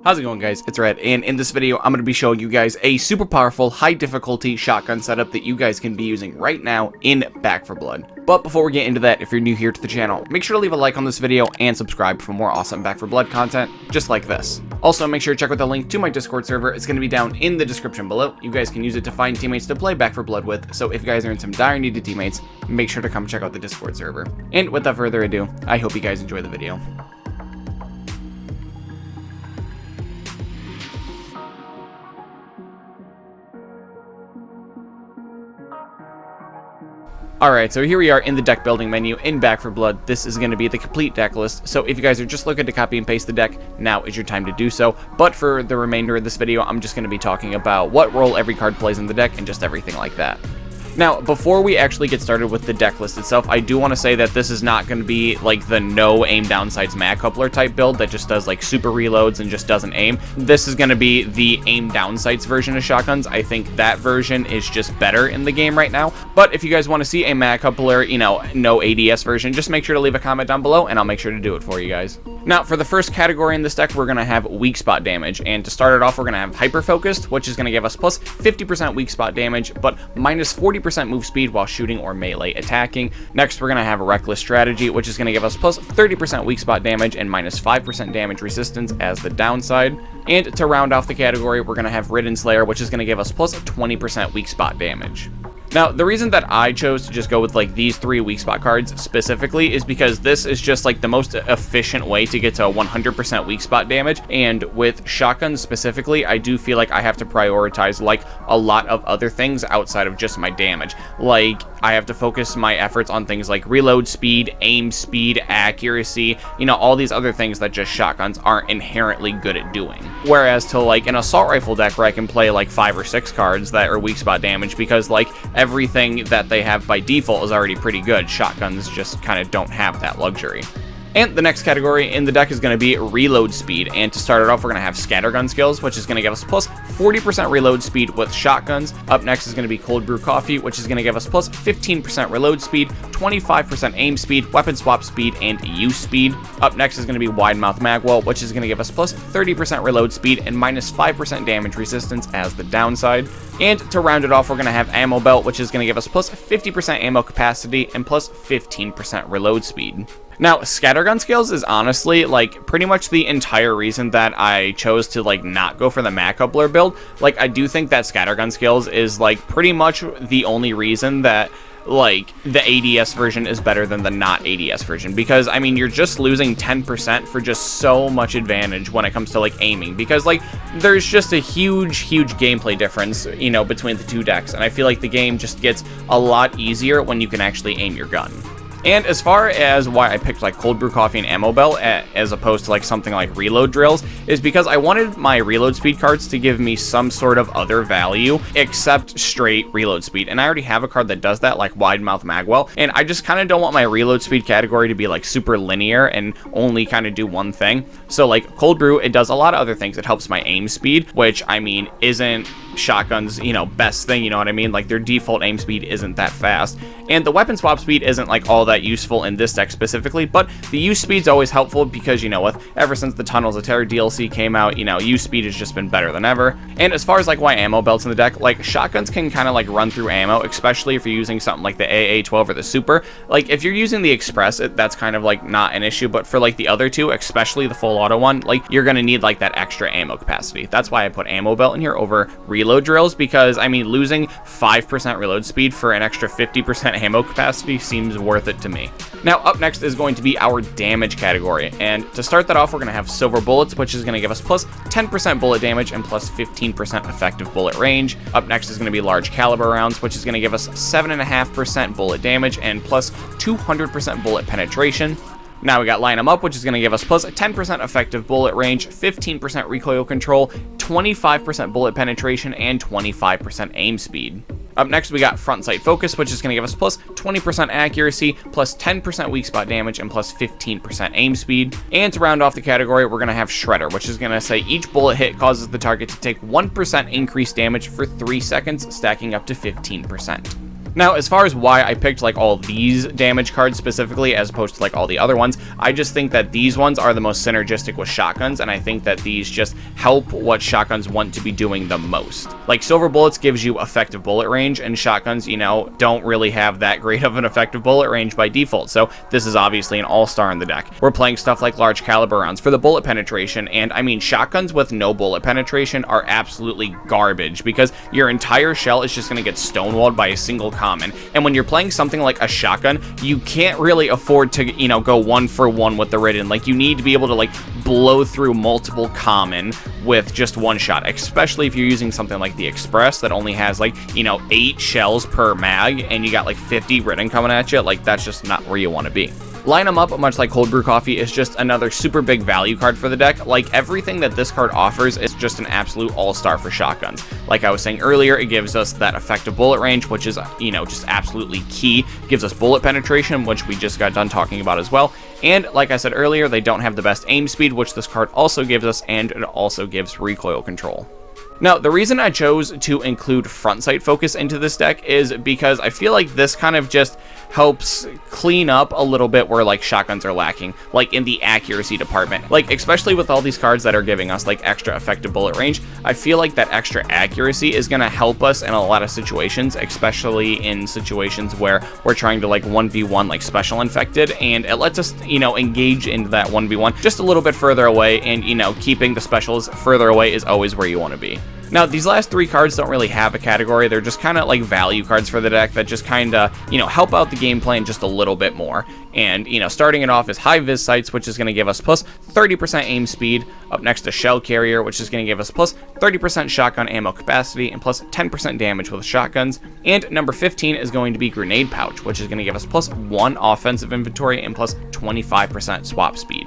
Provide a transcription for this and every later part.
How's it going, guys? It's Red, and in this video I'm going to be showing you guys a super powerful high difficulty shotgun setup that you guys can be using right now in Back 4 Blood. But before we get into that, if you're new here to the channel, make sure to leave a like on this video and subscribe for more awesome Back 4 Blood content just like this. Also, make sure to check out the link to my Discord server. It's going to be down in the description below. You guys can use it to find teammates to play Back 4 Blood with, so if you guys are in some dire need of teammates, make sure to come check out the Discord server. And without further ado, I hope you guys enjoy the video. Alright, so here we are in the deck building menu in Back 4 Blood. This is going to be the complete deck list, so if you guys are just looking to copy and paste the deck, now is your time to do so. But for the remainder of this video, I'm just going to be talking about what role every card plays in the deck and just everything like that. Now, before we actually get started with the deck list itself, I do want to say that this is not going to be like the no aim down sights mag coupler type build that just does like super reloads and just doesn't aim. This is going to be the aim down sights version of shotguns. I think that version is just better in the game right now. But if you guys want to see a mag coupler, no ADS version, just make sure to leave a comment down below and I'll make sure to do it for you guys. Now, for the first category in this deck, we're going to have weak spot damage. And to start it off, we're going to have hyper focused, which is going to give us plus 50% weak spot damage, but minus 40% move speed while shooting or melee attacking. Next, we're going to have reckless strategy, which is going to give us plus 30% weak spot damage and minus 5% damage resistance as the downside. And to round off the category, we're going to have ridden slayer, which is going to give us plus 20% weak spot damage. Now, the reason that I chose to just go with like these three weak spot cards specifically is because this is just like the most efficient way to get to 100% weak spot damage. And with shotguns specifically, I do feel like I have to prioritize like a lot of other things outside of just my damage. Like I have to focus my efforts on things like reload speed, aim speed, accuracy, all these other things that just shotguns aren't inherently good at doing. Whereas to like an assault rifle deck where I can play like 5 or 6 cards that are weak spot damage because like everything that they have by default is already pretty good. Shotguns just kind of don't have that luxury. And the next category in the deck is going to be reload speed. And to start it off, we're going to have scattergun skills, which is going to give us plus 40% reload speed with shotguns. Up next is going to be cold brew coffee, which is going to give us plus 15% reload speed, 25% aim speed, weapon swap speed, and use speed. Up next is going to be wide mouth magwell, which is going to give us plus 30% reload speed and minus 5% damage resistance as the downside. And to round it off, we're going to have ammo belt, which is going to give us plus 50% ammo capacity and plus 15% reload speed. Now, scattergun skills is honestly like pretty much the entire reason that I chose to like not go for the mag coupler build. Like I do think that scattergun skills is like pretty much the only reason that like the ADS version is better than the not ADS version, because I mean you're just losing 10% for just so much advantage when it comes to like aiming, because like there's just a huge gameplay difference between the two decks, and I feel like the game just gets a lot easier when you can actually aim your gun. And as far as why I picked like cold brew coffee and ammo belt as opposed to like something like reload drills is because I wanted my reload speed cards to give me some sort of other value except straight reload speed. And I already have a card that does that, like wide mouth magwell. And I just kind of don't want my reload speed category to be like super linear and only kind of do one thing. So like cold brew, it does a lot of other things. It helps my aim speed, which I mean isn't shotguns best thing, what I mean, like their default aim speed isn't that fast, and the weapon swap speed isn't like all that useful in this deck specifically, but the use speed's always helpful because ever since the Tunnels of Terror DLC came out, use speed has just been better than ever. And as far as like why ammo belts in the deck, like shotguns can kind of like run through ammo, especially if you're using something like the AA-12 or the Super. Like if you're using the Express, that's kind of like not an issue, but for like the other two, especially the full auto one, like you're gonna need like that extra ammo capacity. That's why I put ammo belt in here over reload drills, because I mean losing 5% reload speed for an extra 50% ammo capacity seems worth it to me. Now up next is going to be our damage category, and to start that off we're going to have silver bullets, which is going to give us plus 10% bullet damage and plus 15% effective bullet range. Up next is going to be large caliber rounds, which is going to give us 7.5% bullet damage and plus 200% bullet penetration. Now we got line 'em up, which is going to give us plus 10% effective bullet range, 15% recoil control, 25% bullet penetration, and 25% aim speed. Up next, we got front sight focus, which is going to give us plus 20% accuracy, plus 10% weak spot damage, and plus 15% aim speed. And to round off the category, we're going to have shredder, which is going to say each bullet hit causes the target to take 1% increased damage for 3 seconds, stacking up to 15%. Now, as far as why I picked like all these damage cards specifically as opposed to like all the other ones, I just think that these ones are the most synergistic with shotguns, and I think that these just help what shotguns want to be doing the most. Like Silver Bullets gives you effective bullet range, and shotguns, you know, don't really have that great of an effective bullet range by default, so this is obviously an all-star in the deck. We're playing stuff like large caliber rounds for the bullet penetration, and I mean, shotguns with no bullet penetration are absolutely garbage because your entire shell is just going to get stonewalled by a single common. And when you're playing something like a shotgun, you can't really afford to, you know, go 1-for-1 with the Ridden. Like, you need to be able to like blow through multiple common with just one shot, especially if you're using something like the Express that only has like, you know, 8 shells per mag and you got like 50 Ridden coming at you. Like, that's just not where you want to be. Line 'em Up, much like Cold Brew Coffee, is just another super big value card for the deck. Like, everything that this card offers is just an absolute all-star for shotguns. Like I was saying earlier, it gives us that effective bullet range, which is, you know, just absolutely key. Gives us bullet penetration, which we just got done talking about as well. And like I said earlier, they don't have the best aim speed, which this card also gives us, and it also gives recoil control. Now, the reason I chose to include front sight focus into this deck is because I feel like this kind of just helps clean up a little bit where like shotguns are lacking, like in the accuracy department. Like, especially with all these cards that are giving us like extra effective bullet range, I feel like that extra accuracy is going to help us in a lot of situations, especially in situations where we're trying to like 1v1 like special infected, and it lets us, you know, engage into that 1v1 just a little bit further away, and, you know, keeping the specials further away is always where you want to be. Now, these last 3 cards don't really have a category. They're just kind of like value cards for the deck that just kind of, you know, help out the game plan just a little bit more. And, you know, starting it off is High Vis Sights, which is going to give us plus 30% aim speed. Up next to Shell Carrier, which is going to give us plus 30% shotgun ammo capacity and plus 10% damage with shotguns. And number 15 is going to be Grenade Pouch, which is going to give us plus 1 offensive inventory and plus 25% swap speed.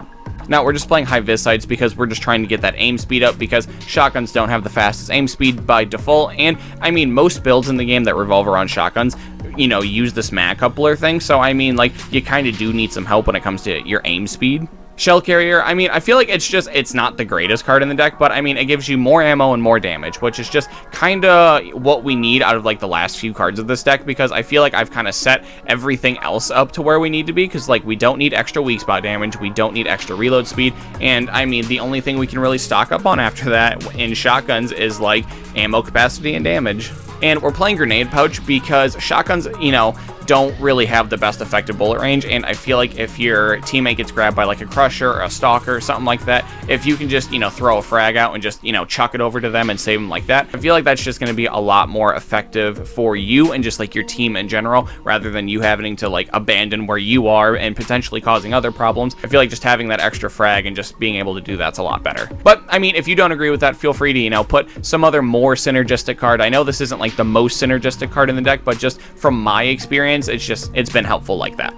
Now, we're just playing High Vis Sights because we're just trying to get that aim speed up because shotguns don't have the fastest aim speed by default. And, I mean, most builds in the game that revolve around shotguns, you know, use this mag coupler thing. So, I mean, like, you kind of do need some help when it comes to your aim speed. Shell Carrier, I mean, I feel like it's not the greatest card in the deck, but I mean, it gives you more ammo and more damage, which is just kind of what we need out of like the last few cards of this deck, because I feel like I've kind of set everything else up to where we need to be, because like we don't need extra weak spot damage, we don't need extra reload speed, and I mean, the only thing we can really stock up on after that in shotguns is like ammo capacity and damage. And we're playing Grenade Pouch because shotguns, you know, don't really have the best effective bullet range, and I feel like if your teammate gets grabbed by like a Crusher or a Stalker or something like that, if you can just, you know, throw a frag out and just, you know, chuck it over to them and save them like that, I feel like that's just going to be a lot more effective for you and just like your team in general, rather than you having to like abandon where you are and potentially causing other problems. I feel like just having that extra frag and just being able to do that's a lot better. But I mean, if you don't agree with that, feel free to, you know, put some other more synergistic card. I know this isn't like the most synergistic card in the deck, but just from my experience, it's been helpful like that.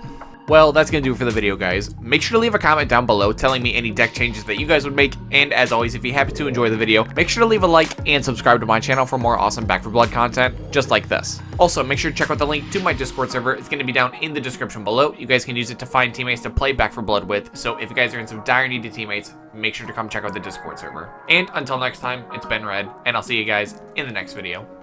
Well, that's going to do it for the video, guys. Make sure to leave a comment down below telling me any deck changes that you guys would make, and as always, if you happen to enjoy the video, make sure to leave a like and subscribe to my channel for more awesome Back 4 Blood content just like this. Also, make sure to check out the link to my Discord server. It's going to be down in the description below. You guys can use it to find teammates to play Back 4 Blood with, so if you guys are in some dire need to teammates, make sure to come check out the Discord server. And until next time, it's been Red, and I'll see you guys in the next video.